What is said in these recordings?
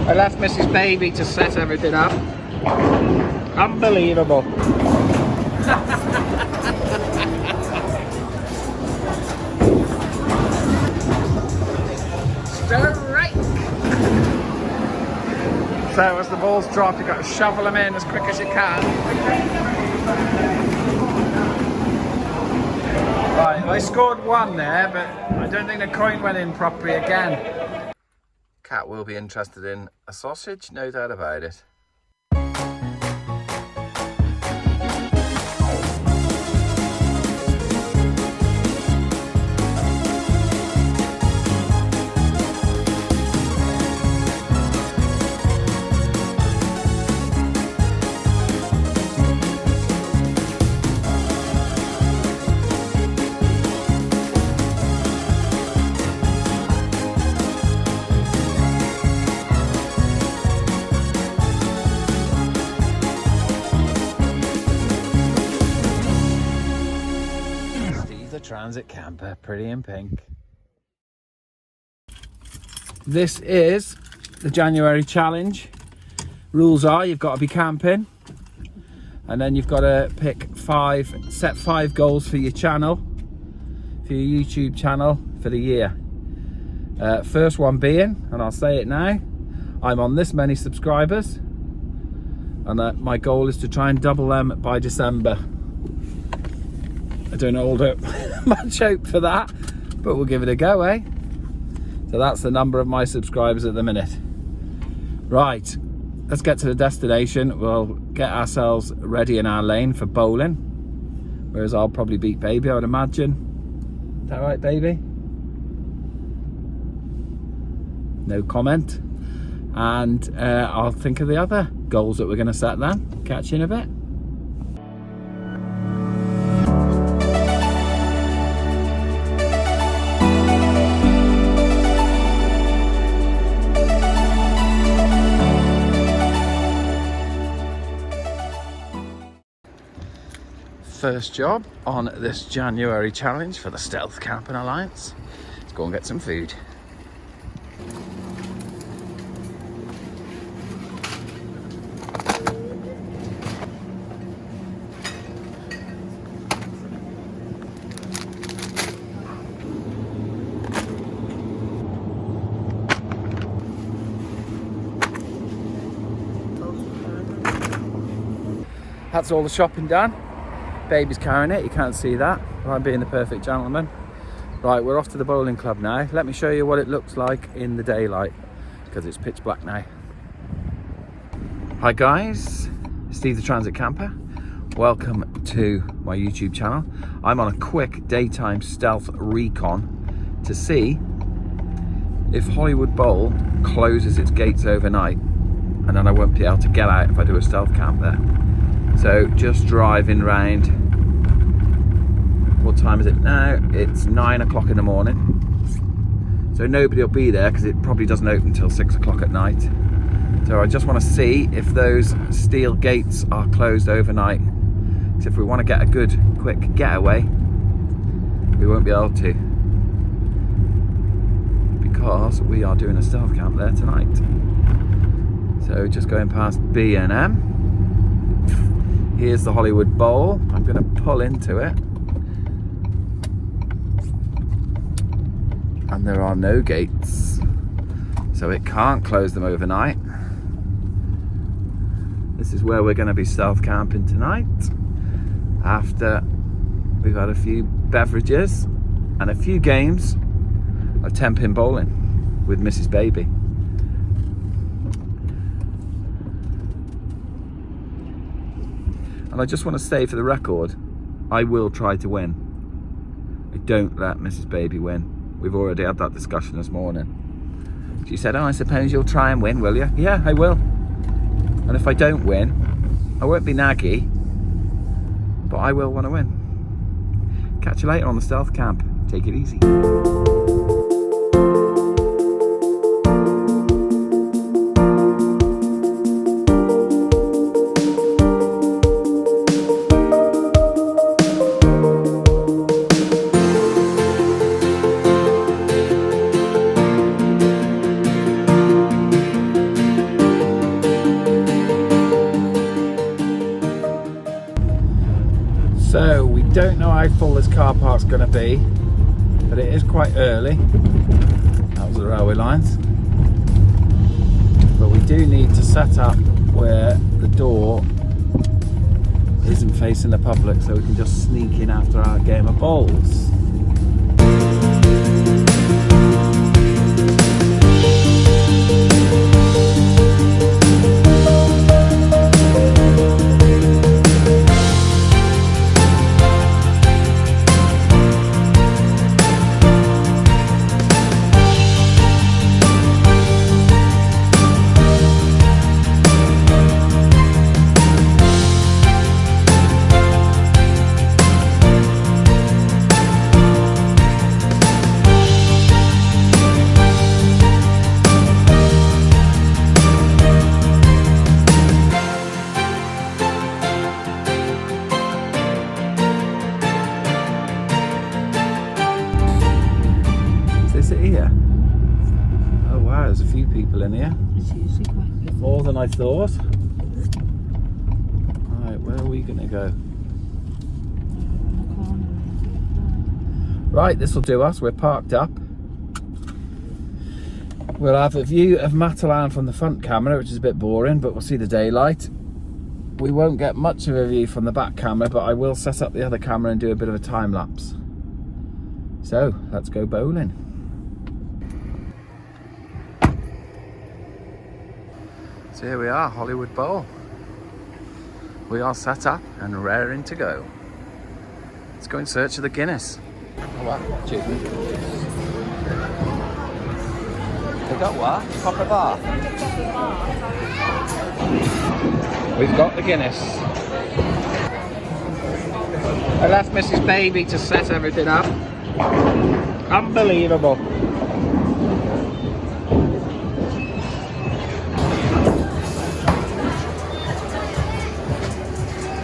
I left Mrs. Baby to set everything up. Unbelievable. Straight. So as the balls drop, you've got to shovel them in as quick as you can. Right, I scored one there, but I don't think the coin went in properly again. Cat will be interested in a sausage, no doubt about it. Transit camper, pretty in pink. This is the January challenge. Rules are you've got to be camping, and then you've got to set five goals for your channel, for your YouTube channel for the year. First one being, and I'll say it now, I'm on this many subscribers, and my goal is to try and double them by December. I don't hold up much hope for that, but we'll give it a go, eh? So that's the number of my subscribers at the minute. Right, let's get to the destination. We'll get ourselves ready in our lane for bowling, whereas I'll probably beat Baby, I would imagine. Is that right, Baby? No comment. And I'll think of the other goals that we're going to set then. Catch you in a bit. First job on this January challenge for the Stealth Camping Alliance. Let's go and get some food. That's all the shopping done. Baby's carrying it, you can't see that, but I'm being the perfect gentleman. Right, we're off to the bowling club now. Let me show you what it looks like in the daylight, because it's pitch black now. Hi guys, Steve the Transit Camper. Welcome to my YouTube channel. I'm on a quick daytime stealth recon to see if Hollywood Bowl closes its gates overnight, and then I won't be able to get out if I do a stealth camp there. So just driving round. What time is it now? It's 9 o'clock in the morning. So nobody will be there because it probably doesn't open until 6 o'clock at night. So I just want to see if those steel gates are closed overnight. So if we want to get a good quick getaway, we won't be able to, because we are doing a stealth camp there tonight. So just going past B&M. Here's the Hollywood Bowl. I'm going to pull into it. And there are no gates, so it can't close them overnight. This is where we're going to be stealth camping tonight, after we've had a few beverages and a few games of 10-pin bowling with Mrs. Baby. And I just want to say for the record, I will try to win. I don't let Mrs. Baby win. We've already had that discussion this morning. She said, oh, I suppose you'll try and win, will you? Yeah, I will. And if I don't win, I won't be naggy, but I will want to win. Catch you later on the stealth camp. Take it easy. So we don't know how full this car park's going to be, but it is quite early. That was the railway lines. But we do need to set up where the door isn't facing the public, so we can just sneak in after our game of bowls. Here. Oh wow, there's a few people in here. More than I thought. Alright, where are we gonna go? Right, this will do us. We're parked up. We'll have a view of Matalan from the front camera, which is a bit boring, but we'll see the daylight. We won't get much of a view from the back camera, but I will set up the other camera and do a bit of a time lapse. So, let's go bowling. So here we are, Hollywood Bowl. We are set up and raring to go. Let's go in search of the Guinness. Oh wow, excuse me. They got what? Copper bar? We've got the Guinness. I left Mrs. Baby to set everything up. Unbelievable.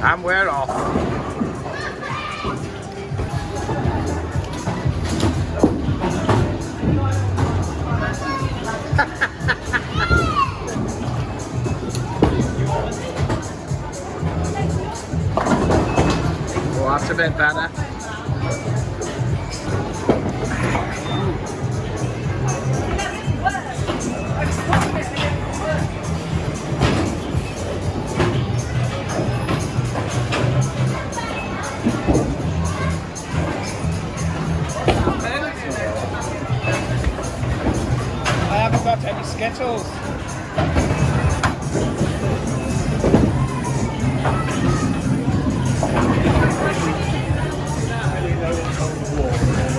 And we're off. Oh, that's a bit better. Got any Skittles?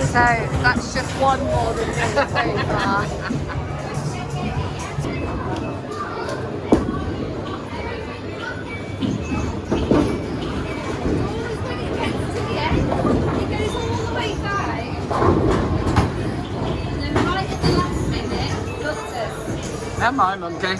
So that's just one more than the so far. Never mind, monkey.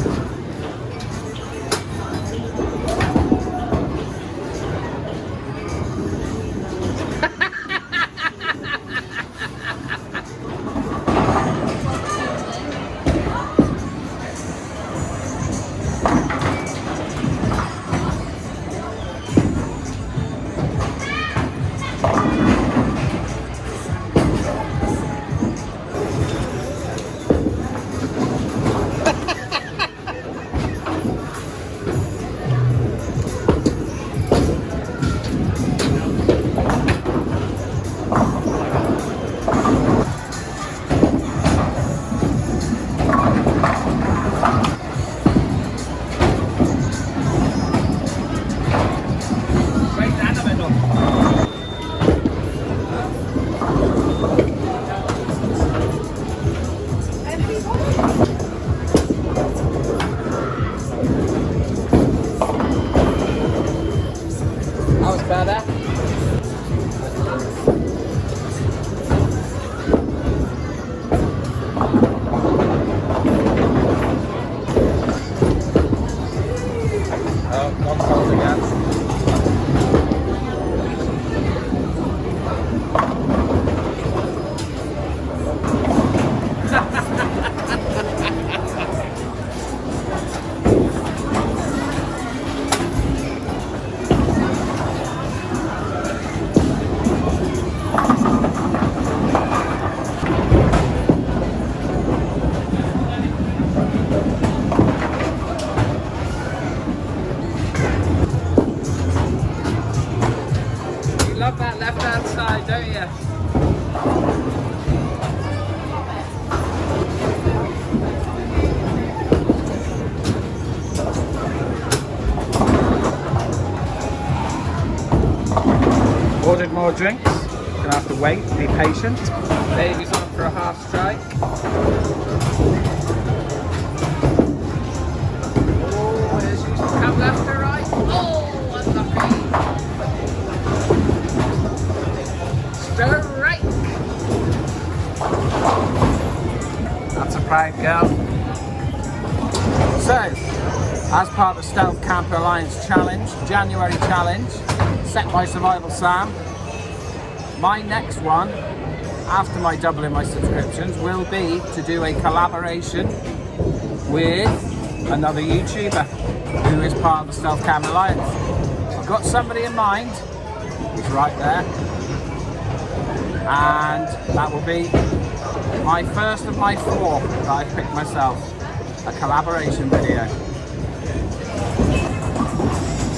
that left hand side, don't you? Ordered more drinks. Gonna have to wait, be patient. Baby's on for a half strike. Oh, there's you. Come left or right? Oh, unlucky. Strike. That's a proud girl. So, as part of the Stealth Camper Alliance Challenge, January Challenge, set by Survival Sam, my next one, after my doubling my subscriptions, will be to do a collaboration with another YouTuber who is part of the Stealth Camper Alliance. I've got somebody in mind, he's right there, and that will be my first of my 4 that I've picked myself, a collaboration video.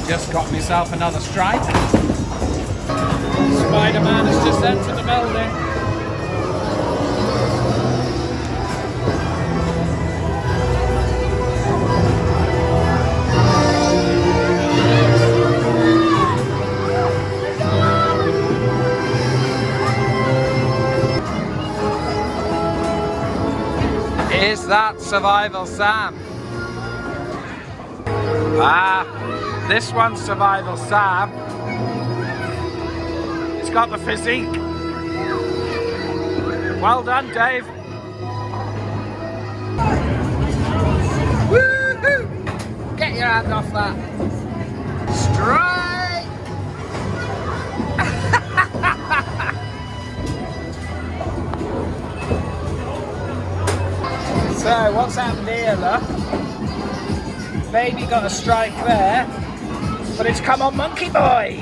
Just got myself another strike. Spider-Man has just entered the building. Is that Survival Sam? Ah, this one's Survival Sam. He's got the physique. Well done, Dave. Woohoo! Get your hand off that. Strike! So, what's happened here, look? Baby got a strike there, but it's come on Monkey Boy.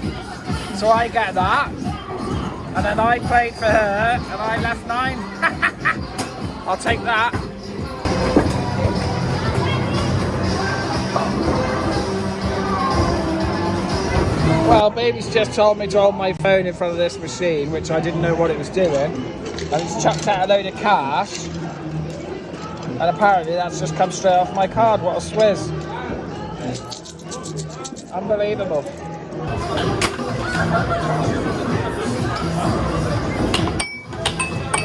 So I get that, and then I played for her, and I left 9. I'll take that. Well, Baby's just told me to hold my phone in front of this machine, which I didn't know what it was doing, and it's chucked out a load of cash, and apparently that's just come straight off my card. What a swizz. Unbelievable.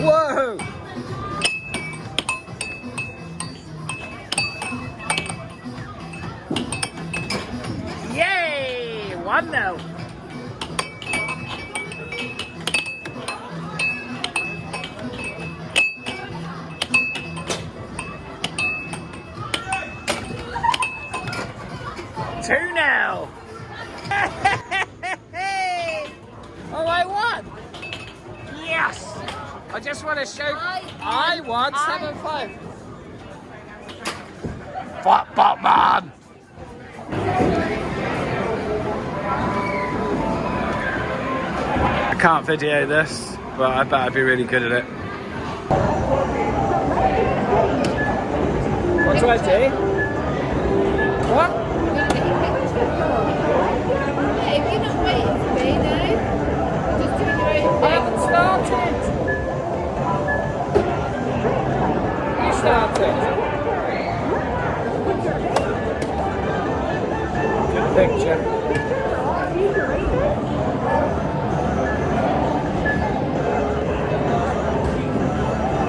Whoa! Yay! 1-0. Two now. Oh, I won! Yes! I just want to show I won 7-5. Bot man! I can't video this, but I bet I'd be really good at it. What do I do? What? If you're not waiting for me, no. Just doing your own I thing. haven't started. You started. Good picture.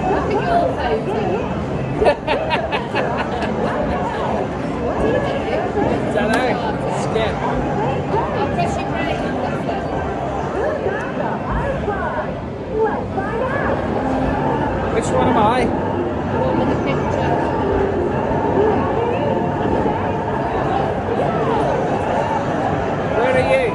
Look at your photo. What are you doing? Don't know. Skip. I'm brushing rain. Which one am I? The one with the picture. Where are you?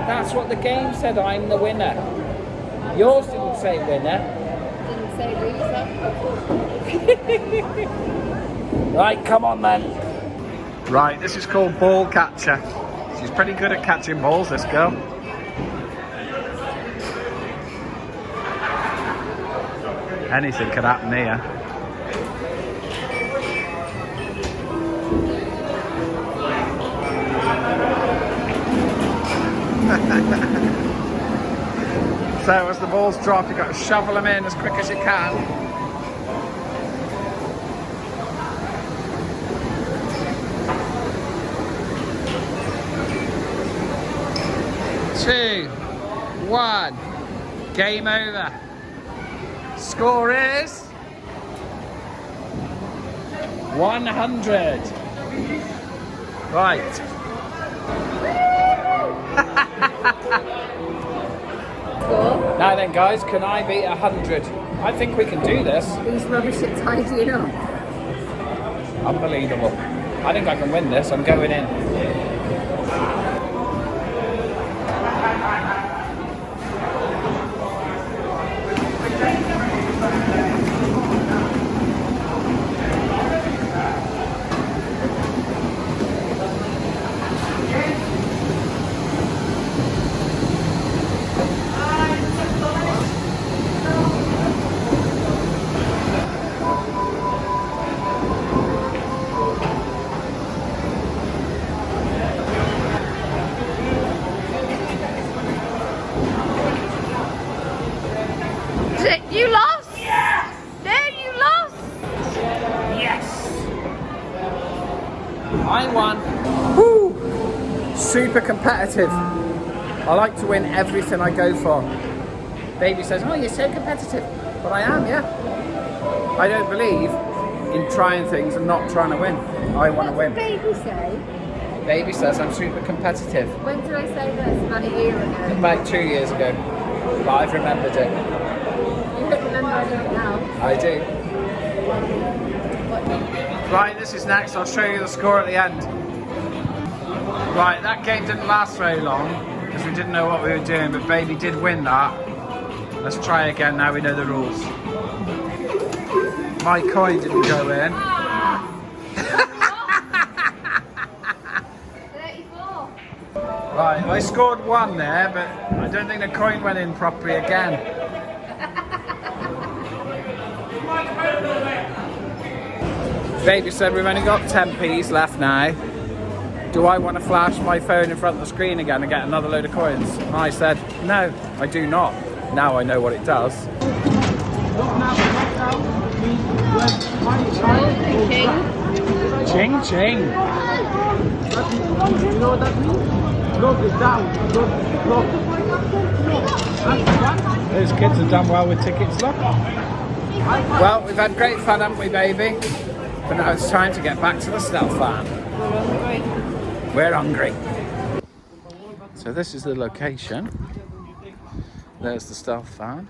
That's what the game said, I'm the winner. Yours didn't say winner. Didn't say loser. Right, come on then. Right, this is called ball catcher. She's pretty good at catching balls, this girl. Anything could happen here. So as the balls drop, you've got to shovel them in as quick as you can. Two, one, game over. Score is 100. Right. Score. Now then, guys, can I beat 100? I think we can do this. These rubbish at tidying up. Unbelievable. I think I can win this. I'm going in. You lost? Yeah! No, you lost! Yes! I won. Woo! Super competitive. I like to win everything I go for. Baby says, oh, you're so competitive. But I am, yeah. I don't believe in trying things and not trying to win. I want to win. What did baby say? Baby says I'm super competitive. When did I say this? About a year ago. About 2 years ago. But I've remembered it. You don't remember anything now. I do. Right, this is next. I'll show you the score at the end. Right, that game didn't last very long because we didn't know what we were doing, but Baby did win that. Let's try again now we know the rules. My coin didn't go in. 34. Right, I scored 1 there, but I don't think the coin went in properly again. Baby said we've only got 10p's left now. Do I want to flash my phone in front of the screen again and get another load of coins? And I said, no, I do not. Now I know what it does. Ching ching. You know what that means? Look it down. Look. Those kids have done well with tickets, look. Well, we've had great fun, haven't we, baby? But now it's time to get back to the stealth van. We're hungry. So this is the location. There's the stealth van.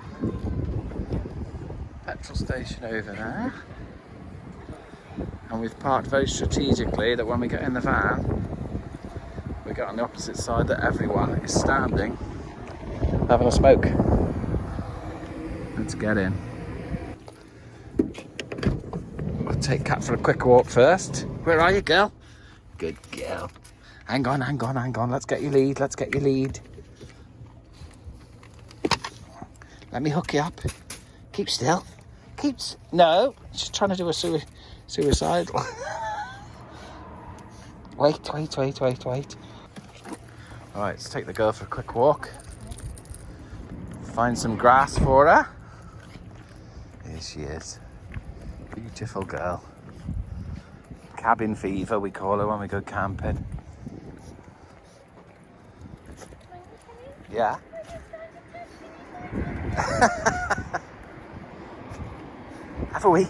Petrol station over there. And we've parked very strategically that when we get in the van, we get on the opposite side that everyone is standing, having a smoke. Let's get in. We'll take Kat for a quick walk first. Where are you, girl? Good girl. Hang on. Let's get your lead. Let me hook you up. Keep still. No, she's trying to do a suicidal. Wait. All right, let's take the girl for a quick walk. Find some grass for her. Here she is. Beautiful girl. Cabin fever, we call her when we go camping. Yeah. Have a wee.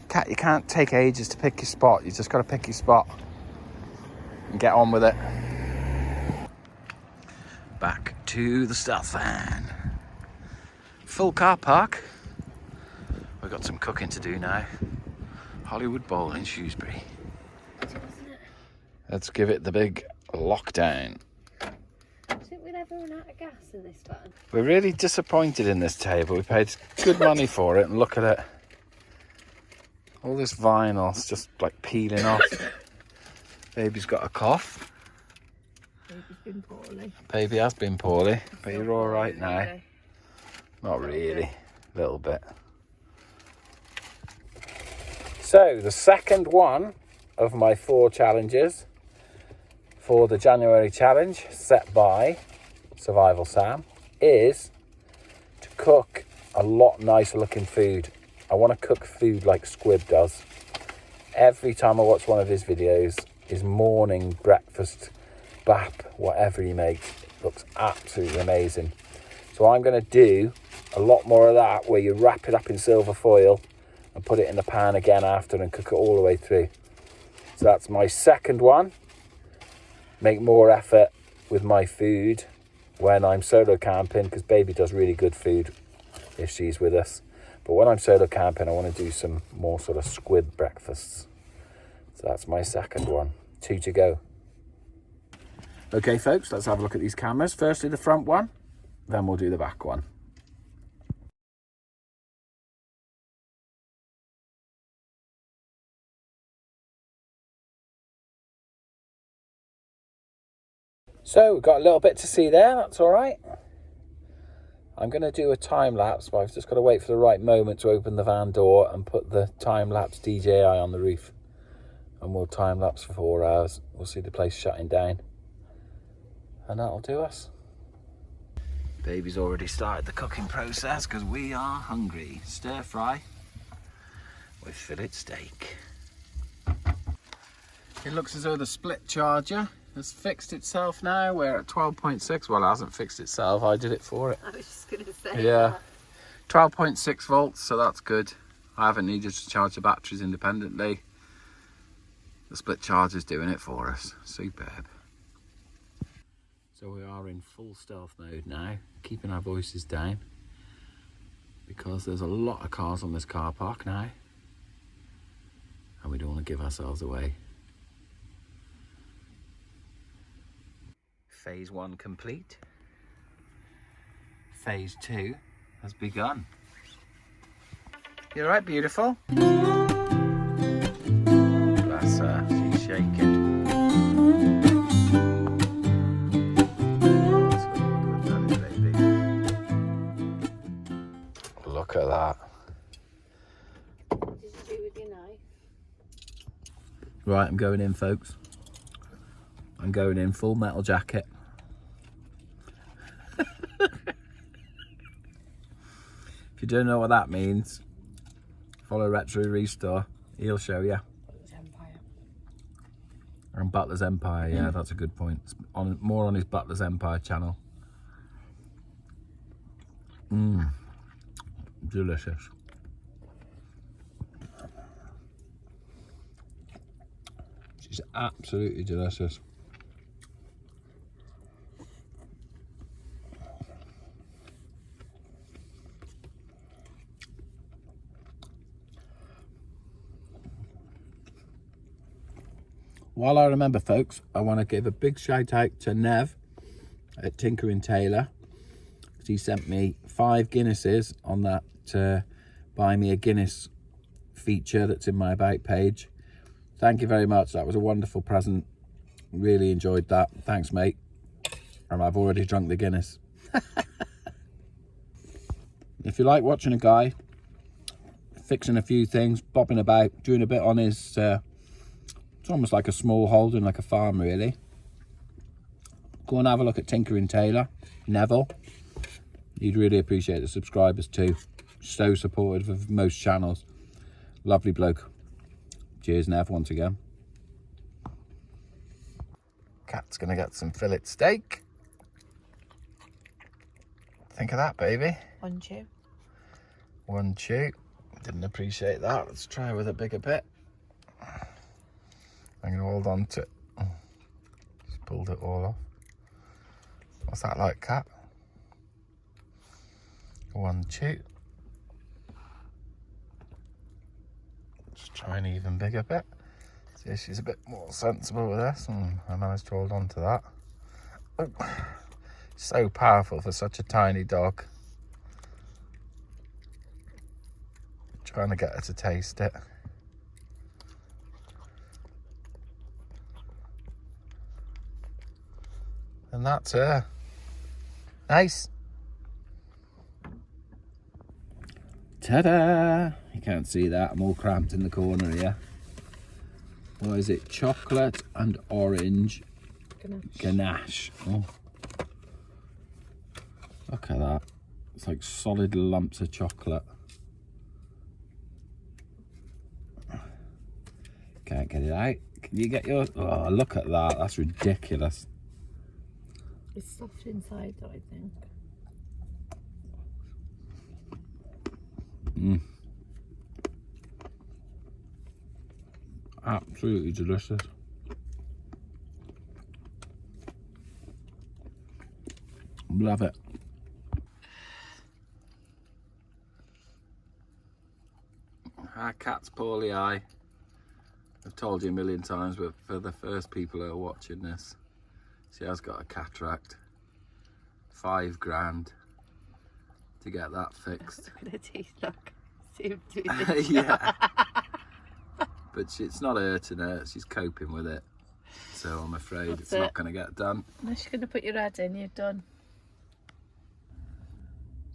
Kat, you can't take ages to pick your spot. You just got to pick your spot and get on with it. Back to the stealth van. Full car park. We've got some cooking to do now. Hollywood Bowl in Shrewsbury. Let's give it the big lockdown. I think we'd ever run out of gas in this van. We're really disappointed in this table. We paid good money for it, and look at it. All this vinyl's just like peeling off. Baby's got a cough. Baby's been poorly. Baby has been poorly, but you're all right now. Not really, a little bit. So the second one of my 4 challenges for the January challenge set by Survival Sam is to cook a lot nicer looking food. I want to cook food like Squib does. Every time I watch one of his videos, his morning breakfast bap, whatever he makes, looks absolutely amazing. So I'm going to do a lot more of that, where you wrap it up in silver foil and put it in the pan again after and cook it all the way through. So that's my second one. Make more effort with my food when I'm solo camping, because baby does really good food if she's with us. But when I'm solo camping, I want to do some more sort of squid breakfasts. So that's my second one. 2 to go. Okay, folks, let's have a look at these cameras. Firstly, the front one, then we'll do the back one. So we've got a little bit to see there, that's all right. I'm going to do a time lapse, but I've just got to wait for the right moment to open the van door and put the time lapse DJI on the roof. And we'll time lapse for 4 hours. We'll see the place shutting down. And that'll do us. Baby's already started the cooking process because we are hungry. Stir fry with fillet steak. It looks as though the split charger has fixed itself now. We're at 12.6. Well, it hasn't fixed itself. I did it for it. I was just going to say. Yeah. 12.6 volts, so that's good. I haven't needed to charge the batteries independently. The split charger's doing it for us. Superb. So we are in full stealth mode now, keeping our voices down, because there's a lot of cars on this car park now, and we don't want to give ourselves away. Phase 1 complete. Phase 2 has begun. You all right, beautiful? Bless her, she's shaking. Look at that. What did you do with your knife? Right, I'm going in, folks. I'm going in full metal jacket. If you don't know what that means, follow Retro Restore. He'll show you. Empire. And Butler's Empire, yeah, that's a good point. It's more on his Butler's Empire channel. Delicious. She's absolutely delicious. While I remember, folks, I want to give a big shout out to Nev at Tinkering Taylor. He sent me 5 Guinnesses on that buy me a Guinness feature that's in my about page. Thank you very much. That was a wonderful present. Really enjoyed that. Thanks, mate. And I've already drunk the Guinness. If you like watching a guy fixing a few things, bobbing about, doing a bit on his... it's almost like a small holding, like a farm, really. Go and have a look at Tinkering Taylor, Neville. You'd really appreciate the subscribers too. So supportive of most channels. Lovely bloke. Cheers, Nev, once again. Cat's gonna get some fillet steak. Think of that, baby. 1 chew. 1 chew. Didn't appreciate that. Let's try with a bigger bit. I'm gonna hold on to it. pulled it all off. What's that like, cat? One chew. Just try an even bigger bit. See if she's a bit more sensible with this, and I managed to hold on to that. Oh, so powerful for such a tiny dog. Trying to get her to taste it. And that's her. Nice. Ta-da! You can't see that, I'm all cramped in the corner here. What is it? Chocolate and orange ganache. Oh. Look at that. It's like solid lumps of chocolate. Can't get it out. Can you get yours? Oh, look at that. That's ridiculous. It's soft inside though, I think. Absolutely delicious. Love it. Our cat's poorly eye. I've told you a million times, but for the first people who are watching this, she has got a cataract. $5,000 to get that fixed. Look at her teeth, look. See him do this. Yeah. But it's not hurting her, she's coping with it. So I'm afraid it's not going to get done. Unless you're going to put your head in, you're done.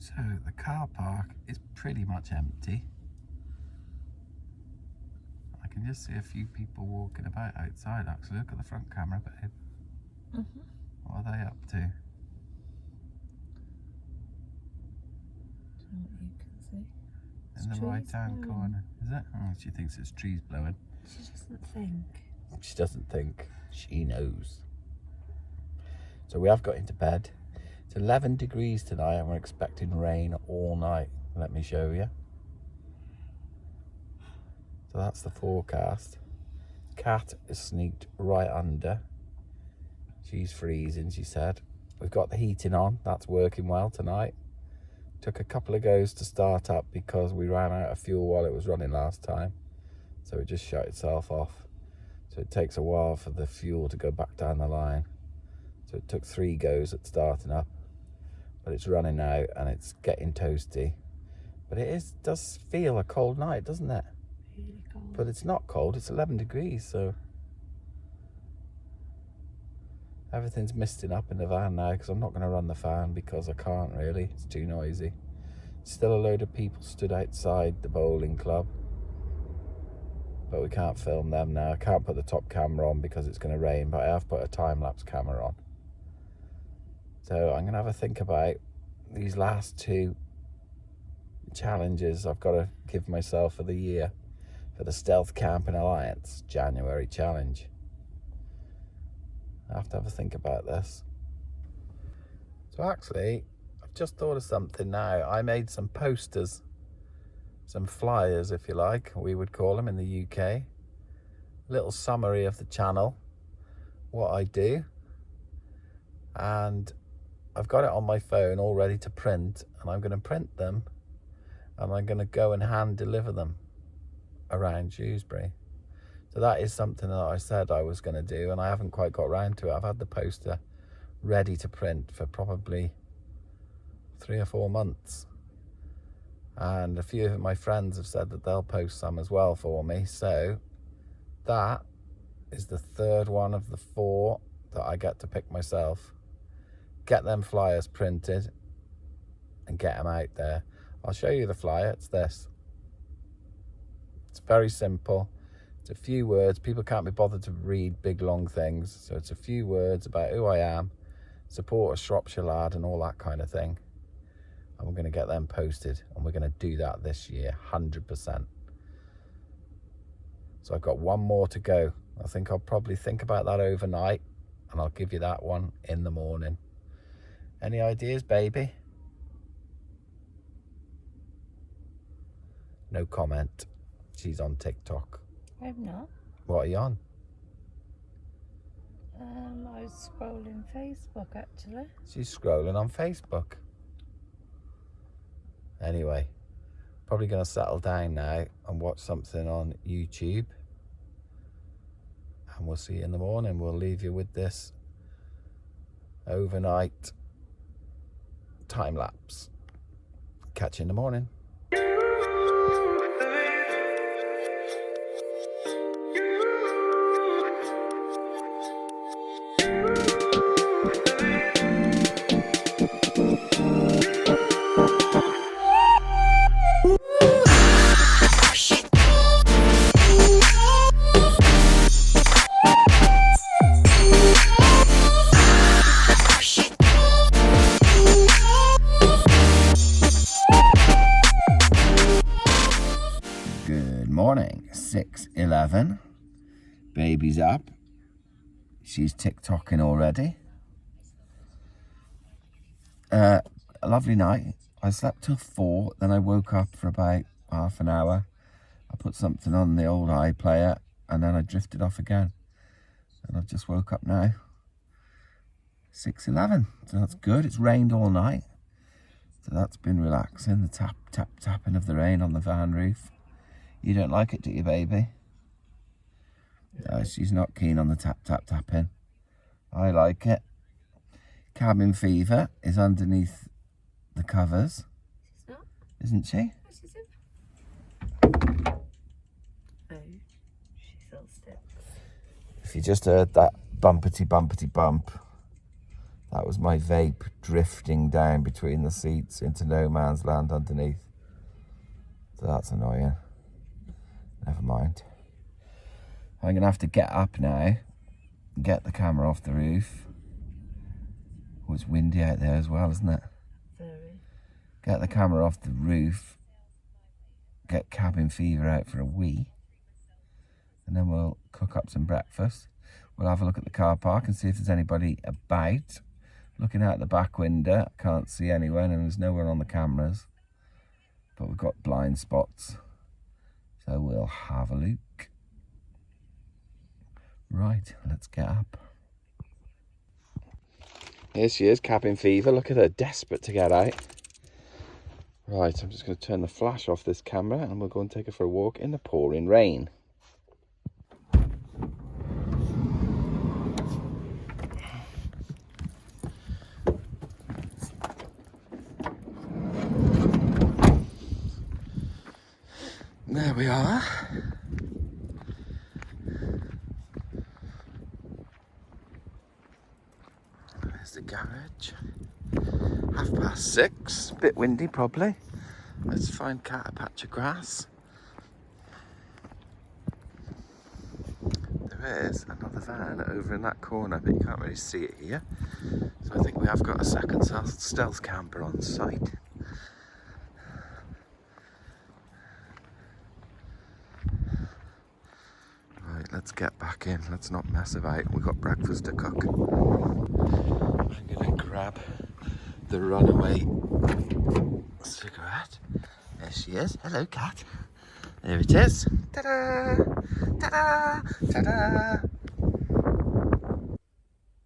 So the car park is pretty much empty. I can just see a few people walking about outside actually. Look at the front camera, babe. What are they up to? You can see. In the right hand corner, is it? Oh, she thinks it's trees blowing. She doesn't think. She doesn't think, she knows. So we have got into bed. It's 11 degrees tonight and we're expecting rain all night. Let me show you. So that's the forecast. Cat is sneaked right under. She's freezing, she said. We've got the heating on, that's working well tonight. Took a couple of goes to start up because we ran out of fuel while it was running last time. So it just shut itself off. So it takes a while for the fuel to go back down the line. So it took 3 goes at starting up. But it's running now and it's getting toasty. But it does feel a cold night, doesn't it? Really cold. But it's not cold, it's 11 degrees, so everything's misting up in the van now because I'm not going to run the fan because I can't really, it's too noisy. Still a load of people stood outside the bowling club, but we can't film them now. I can't put the top camera on because it's going to rain, but I have put a time-lapse camera on. So I'm going to have a think about these last 2 challenges I've got to give myself for the year for the Stealth Camping Alliance January challenge. I have to have a think about this. So actually, I've just thought of something now. I made some posters, some flyers if you like, we would call them in the UK. A little summary of the channel, what I do. And I've got it on my phone all ready to print, and I'm going to print them and I'm going to go and hand deliver them around Shrewsbury. So that is something that I said I was going to do, and I haven't quite got around to it. I've had the poster ready to print for probably 3 or 4 months. And a few of my friends have said that they'll post some as well for me. So that is the 3rd one of the 4 that I get to pick myself. Get them flyers printed and get them out there. I'll show you the flyer. It's this. It's very simple. It's a few words. People can't be bothered to read big long things, so it's a few words about who I am, support a Shropshire lad and all that kind of thing. And we're going to get them posted, and we're going to do that this year 100%. So I've got 1 more to go. I think I'll probably think about that overnight and I'll give you that one in the morning. Any ideas, baby? No comment. She's on TikTok. I'm not. What are you on? I was scrolling Facebook actually. She's scrolling on Facebook. Anyway, probably going to settle down now and watch something on YouTube. And we'll see you in the morning. We'll leave you with this overnight time lapse. Catch you in the morning. Good morning, 6:11. Baby's up. She's TikToking already. A lovely night. I slept till 4, then I woke up for about half an hour. I put something on the old iPlayer and then I drifted off again. And I've just woke up now. 6:11, so that's good. It's rained all night. So that's been relaxing, the tapping of the rain on the van roof. You don't like it, do you, baby? No, she's not keen on the tapping. I like it. Cabin fever is underneath the covers. She's not? Isn't she? No, she's in. Oh, she's all sticks. If you just heard that bumpety bump, that was my vape drifting down between the seats into no man's land underneath. So that's annoying. Never mind. I'm going to have to get up now, get the camera off the roof. Oh, it's windy out there as well, isn't it? Very. Get the camera off the roof, get cabin fever out for a wee, and then we'll cook up some breakfast. We'll have a look at the car park and see if there's anybody about. Looking out the back window, I can't see anyone and there's no one on the cameras, but we've got blind spots. So we'll have a look. Right, let's get up. Here she is, cabin fever. Look at her, desperate to get out. Right, I'm just going to turn the flash off this camera and we'll go and take her for a walk in the pouring rain. There we are. There's the garage. 6:30. Bit windy probably. Let's find Cat a patch of grass. There is another van over in that corner, but you can't really see it here. So I think we have got a second stealth camper on site. Right, let's get back in. Let's not mess about. We've got breakfast to cook. I'm gonna grab the runaway cigarette. There she is. Hello, Cat. There it is. Ta-da! Ta-da! Ta-da!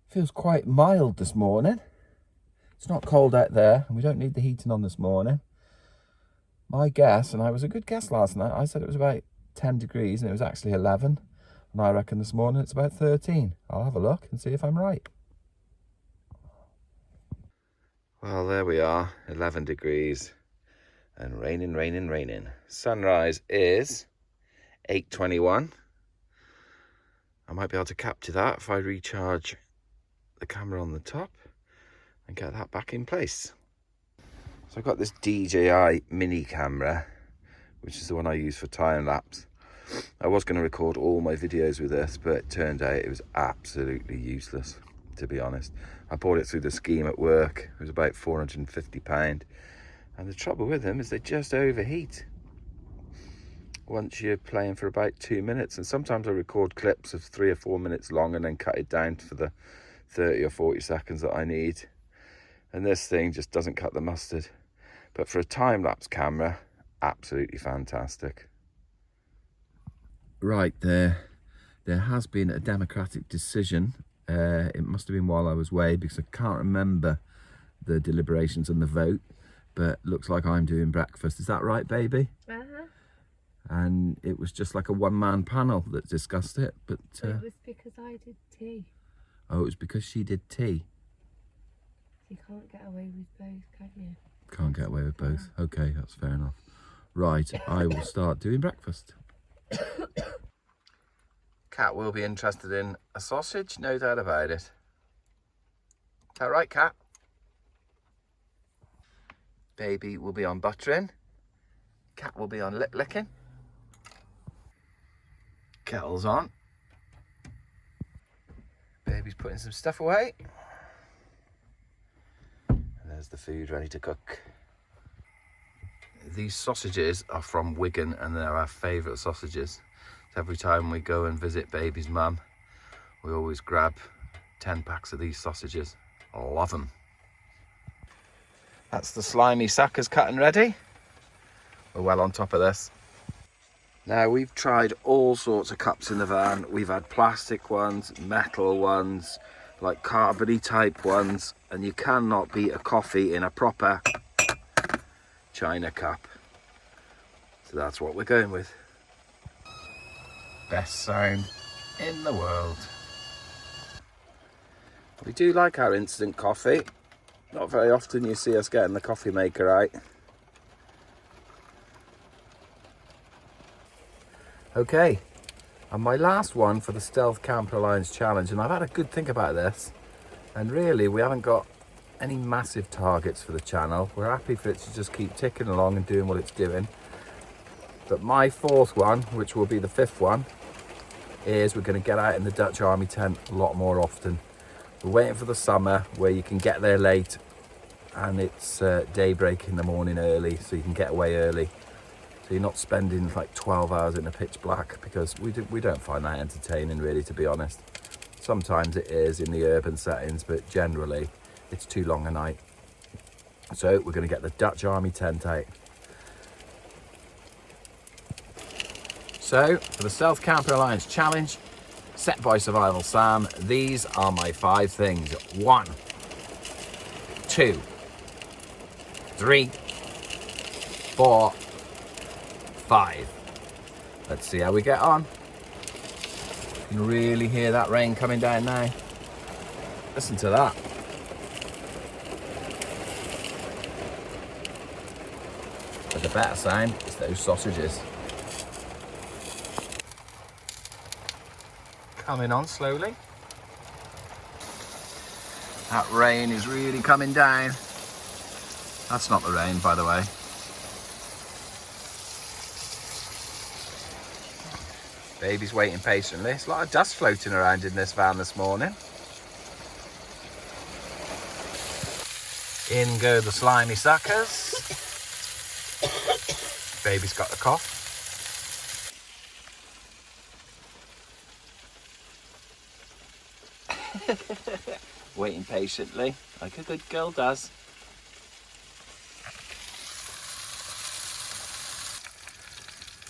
Feels quite mild this morning. It's not cold out there, and we don't need the heating on this morning. My guess, and I was a good guess last night, I said it was about 10 degrees, and it was actually 11. And I reckon this morning it's about 13. I'll have a look and see if I'm right. Well, there we are, 11 degrees and raining, raining, raining. Sunrise is 8:21. I might be able to capture that if I recharge the camera on the top and get that back in place. So I've got this DJI mini camera, which is the one I use for time lapse. I was going to record all my videos with this, but it turned out it was absolutely useless, to be honest. I bought it through the scheme at work. It was about £450. And the trouble with them is they just overheat once you're playing for about 2 minutes. And sometimes I record clips of 3 or 4 minutes long and then cut it down for the 30 or 40 seconds that I need. And this thing just doesn't cut the mustard. But for a time-lapse camera, absolutely fantastic. Right, there has been a democratic decision It must have been while I was away because I can't remember the deliberations and the vote, but looks like I'm doing breakfast. Is that right, baby? Uh-huh. And it was just like a one-man panel that discussed it, but It was because I did tea. oh, it was because she did tea. You can't get away with both, can you? Can't get away with both. Okay, that's fair enough. Right, I will start doing breakfast. Cat will be interested in a sausage, no doubt about it. Is that right, Cat? Baby will be on buttering. Cat will be on lip licking. Kettle's on. Baby's putting some stuff away. And there's the food ready to cook. These sausages are from Wigan and they're our favourite sausages. So every time we go and visit baby's mum, we always grab 10 packs of these sausages. I love them. That's the slimy suckers cut and ready. We're well on top of this. Now, we've tried all sorts of cups in the van. We've had plastic ones, metal ones, like carbony type ones, and you cannot beat a coffee in a proper China cup. So that's what we're going with. Best sound in the world. We do like our instant coffee. Not very often you see us getting the coffee maker out. Okay, and my last one for the Stealth Camper Alliance Challenge, and I've had a good think about this, and really we haven't got any massive targets for the channel. We're happy for it to just keep ticking along and doing what it's doing. But my fourth one, which will be the fifth one, is we're going to get out in the Dutch Army tent a lot more often. We're waiting for the summer where you can get there late and it's daybreak in the morning early, so you can get away early. So you're not spending like 12 hours in the pitch black, because we don't find that entertaining, really, to be honest. Sometimes it is in the urban settings, but generally it's too long a night. So we're going to get the Dutch Army tent out. So for the Stealth Camper Alliance Challenge, set by Survival Sam, these are my 5 things. 1, 2, 3, 4, 5. Let's see how we get on. You can really hear that rain coming down now. Listen to that. But the better sound is those sausages. Coming on slowly. That rain is really coming down. That's not the rain, by the way. Baby's waiting patiently. There's a lot of dust floating around in this van this morning. In go the slimy suckers. Baby's got the cough. Waiting patiently, like a good girl does.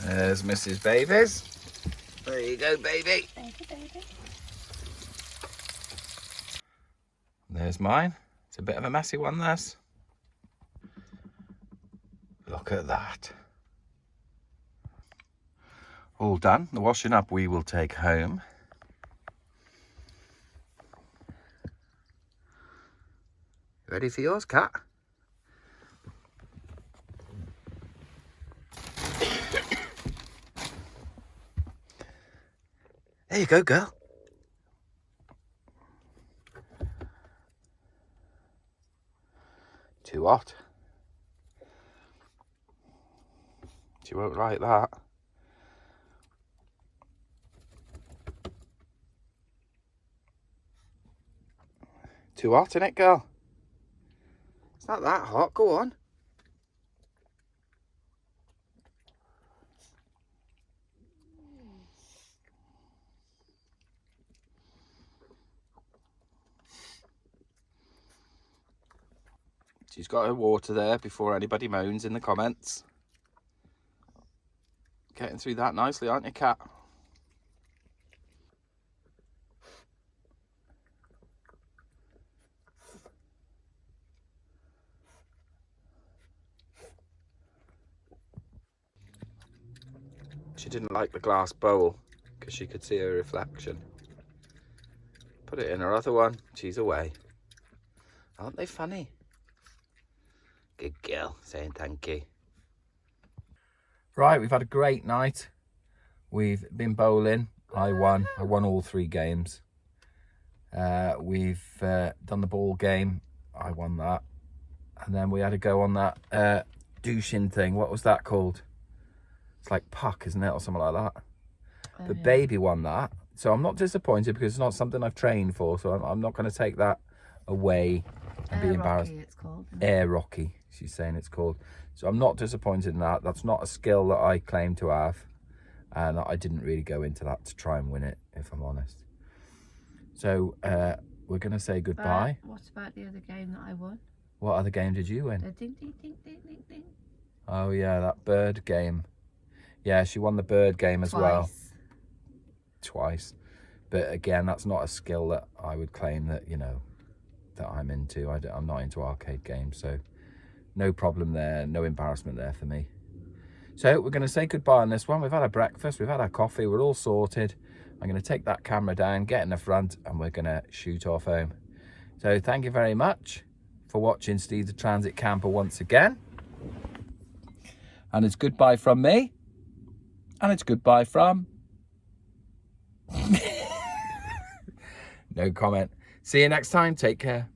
There's Mrs. Babies. There you go, baby. Thank you, baby. There's mine. It's a bit of a messy one, this. Look at that. All done. The washing up we will take home. Ready for yours, Cat? There you go, girl. Too hot. She won't like that. Too hot, innit, girl? It's not that hot. Go on. She's got her water there before anybody moans in the comments. Getting through that nicely, aren't you, Cat? She didn't like the glass bowl because she could see her reflection. Put it in her other one. She's away. Aren't they funny? Good girl, saying thank you. Right, we've had a great night. We've been bowling. I won all 3 games. We've done the ball game. I won that. And then we had to go on that douching thing. What was that called? It's like puck, isn't it? Or something like that. The baby won that. So I'm not disappointed because it's not something I've trained for. So I'm not going to take that away and be embarrassed. It's called. Air Rocky, she's saying it's called. So I'm not disappointed in that. That's not a skill that I claim to have. And I didn't really go into that to try and win it, if I'm honest. So we're going to say goodbye. What about the other game that I won? What other game did you win? The ding, ding, ding, ding, ding, ding. Oh, yeah, that bird game. Yeah, she won the bird game as well. Twice. But again, that's not a skill that I would claim that, you know, that I'm into. I'm not into arcade games, so no problem there. No embarrassment there for me. So we're going to say goodbye on this one. We've had our breakfast, we've had our coffee, we're all sorted. I'm going to take that camera down, get in the front, and we're going to shoot off home. So thank you very much for watching Steve the Transit Camper once again. And it's goodbye from me. And it's goodbye from... No comment. See you next time. Take care.